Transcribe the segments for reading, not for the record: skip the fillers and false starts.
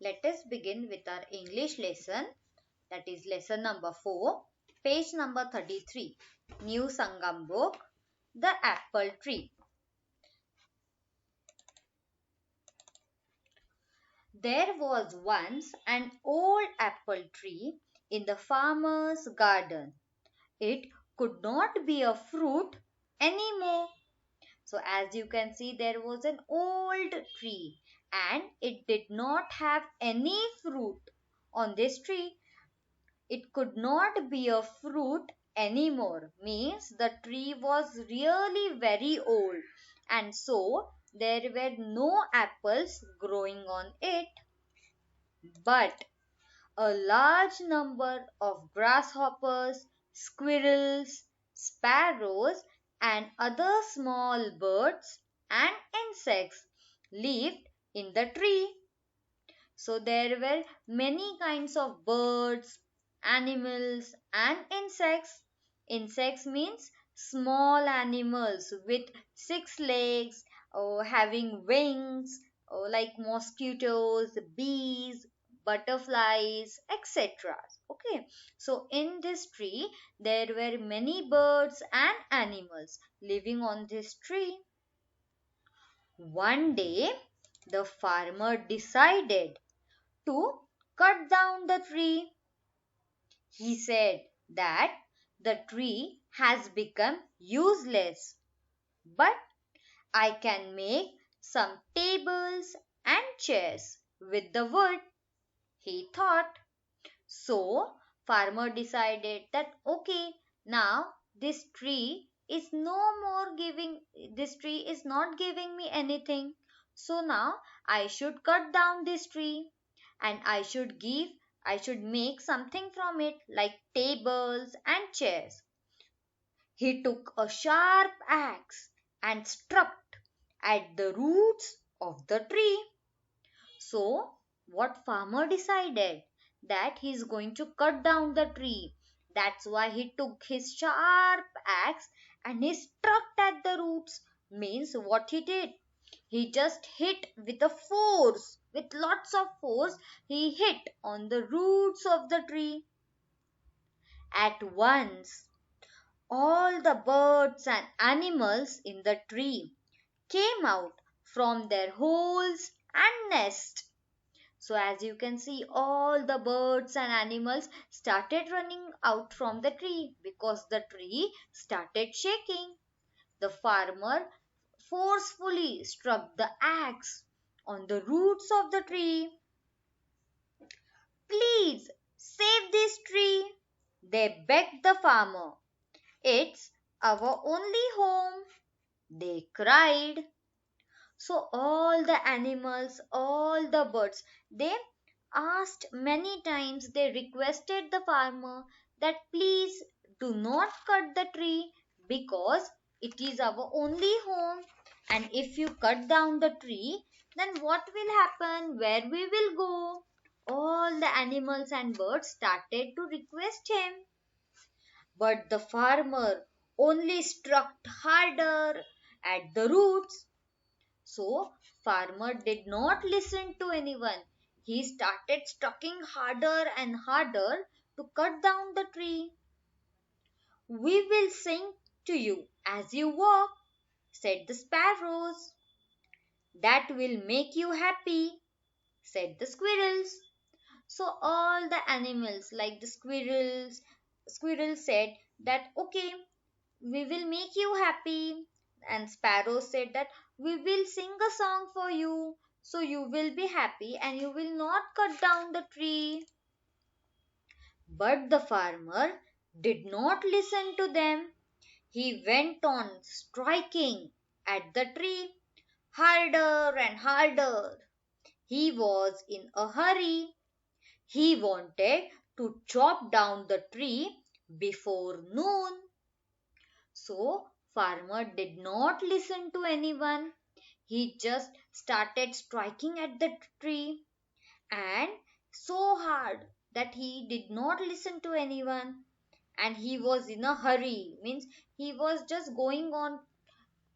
Let us begin with our English lesson, that is lesson number 4, page number 33, New Sangam book, The Apple Tree. There was once an old apple tree in the farmer's garden. It could not bear fruit anymore. So as you can see, there was an old tree and it did not have any fruit on this tree. It could not bear fruit anymore, means the tree was really very old, and so there were no apples growing on it. But a large number of grasshoppers, squirrels, sparrows, and other small birds and insects lived in the tree. So there were many kinds of birds, animals, and insects. Insects means small animals with 6 legs or having wings, or like mosquitoes, bees, butterflies, etc. Okay, so in this tree there were many birds and animals living on this tree. One day the farmer decided to cut down the tree. He said that the tree has become useless, but I can make some tables and chairs with the wood, he thought. So, farmer decided that okay, now this tree is not giving me anything. So now I should cut down this tree and I should make something from it like tables and chairs. He took a sharp axe and struck at the roots of the tree. So, what farmer decided? That he is going to cut down the tree. That's why he took his sharp axe and he struck at the roots. Means what he did? He just hit with a force, with lots of force, he hit on the roots of the tree. At once, all the birds and animals in the tree came out from their holes and nests. So as you can see, all the birds and animals started running out from the tree because the tree started shaking. The farmer forcefully struck the axe on the roots of the tree. Please save this tree, they begged the farmer. It's our only home, they cried. So all the animals, all the birds, they asked many times, they requested the farmer that please do not cut the tree because it is our only home. And if you cut down the tree, then what will happen? Where we will go? All the animals and birds started to request him. But the farmer only struck harder at the roots. So, farmer did not listen to anyone. He started striking harder and harder to cut down the tree. We will sing to you as you walk, said the sparrows. That will make you happy, said the squirrels. So all the animals like the squirrels said that okay, we will make you happy, and sparrow said that we will sing a song for you so you will be happy and you will not cut down the tree. But the farmer did not listen to them. He went on striking at the tree harder and harder. He was in a hurry. He wanted to chop down the tree before noon. So farmer did not listen to anyone. He just started striking at the tree and so hard that he did not listen to anyone, and he was in a hurry, means he was just going on,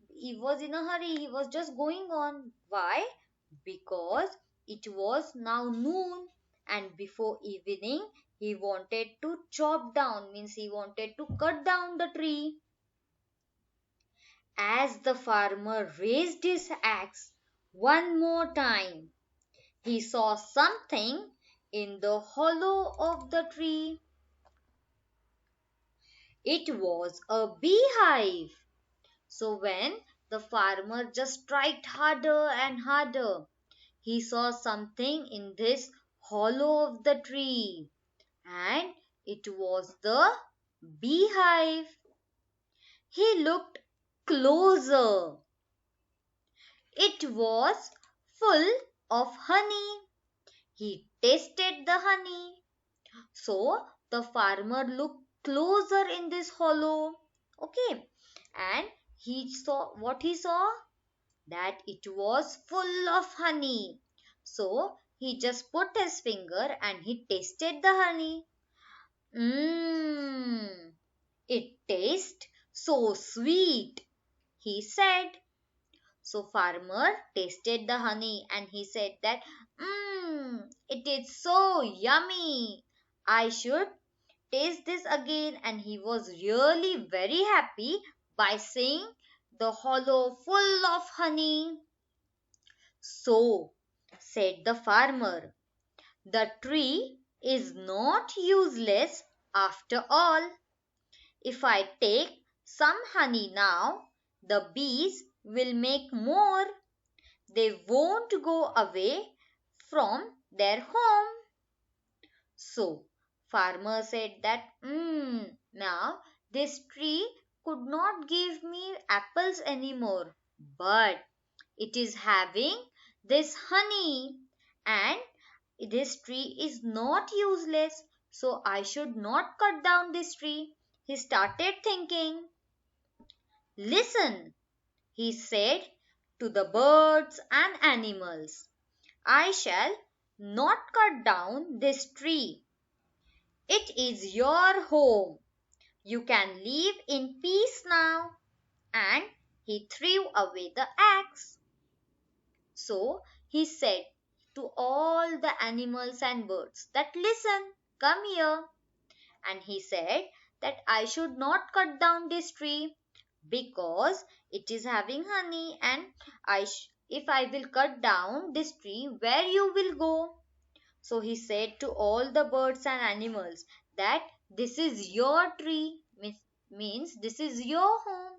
he was in a hurry, he was just going on. Why? Because it was now noon, and before evening he wanted to chop down, means he wanted to cut down the tree. As the farmer raised his axe one more time, he saw something in the hollow of the tree. It was a beehive. So when the farmer just tried harder and harder, he saw something in this hollow of the tree, and it was the beehive. He looked closer. It was full of honey. He tasted the honey. So the farmer looked closer in this hollow. Okay. And he saw what he saw? That it was full of honey. So he just put his finger and he tasted the honey. Mmm, it tastes so sweet, he said. So farmer tasted the honey and he said that, it is so yummy. I should taste this again. And he was really very happy by seeing the hollow full of honey. So, said the farmer, the tree is not useless after all. If I take some honey now, the bees will make more. They won't go away from their home. So, farmer said that, now this tree could not give me apples anymore, but it is having this honey, and this tree is not useless, so I should not cut down this tree. He started thinking. Listen, he said to the birds and animals, I shall not cut down this tree. It is your home. You can live in peace now. And he threw away the axe. So he said to all the animals and birds that listen, come here. And he said that I should not cut down this tree because it is having honey, and if I will cut down this tree, where you will go? So he said to all the birds and animals that this is your tree, means this is your home.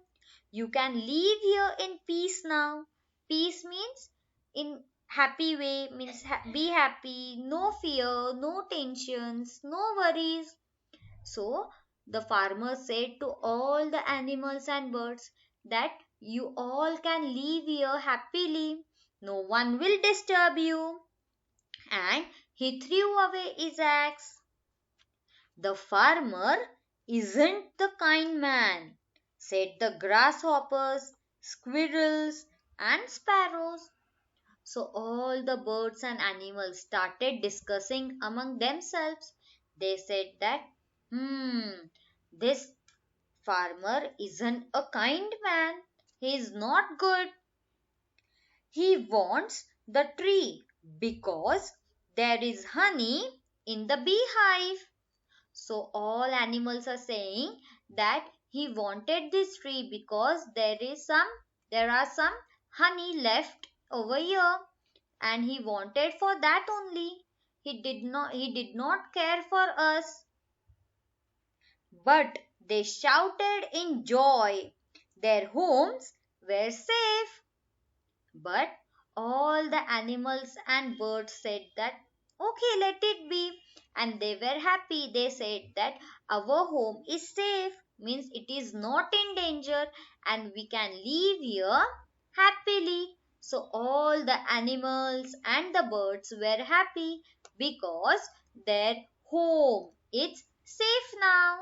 You can live here in peace now. Peace means in happy way, means be happy, no fear, no tensions, no worries. So the farmer said to all the animals and birds that you all can live here happily. No one will disturb you. And he threw away his axe. The farmer isn't the kind man, said the grasshoppers, squirrels, and sparrows. So all the birds and animals started discussing among themselves. They said that, this farmer isn't a kind man. He is not good. He wants the tree because there is honey in the beehive. So all animals are saying that he wanted this tree because there are some honey left over here, and he wanted for that only. He did not care for us. But they shouted in joy. Their homes were safe. But all the animals and birds said that, okay, let it be. And they were happy. They said that our home is safe, means it is not in danger, and we can live here happily. So all the animals and the birds were happy because their home is safe now.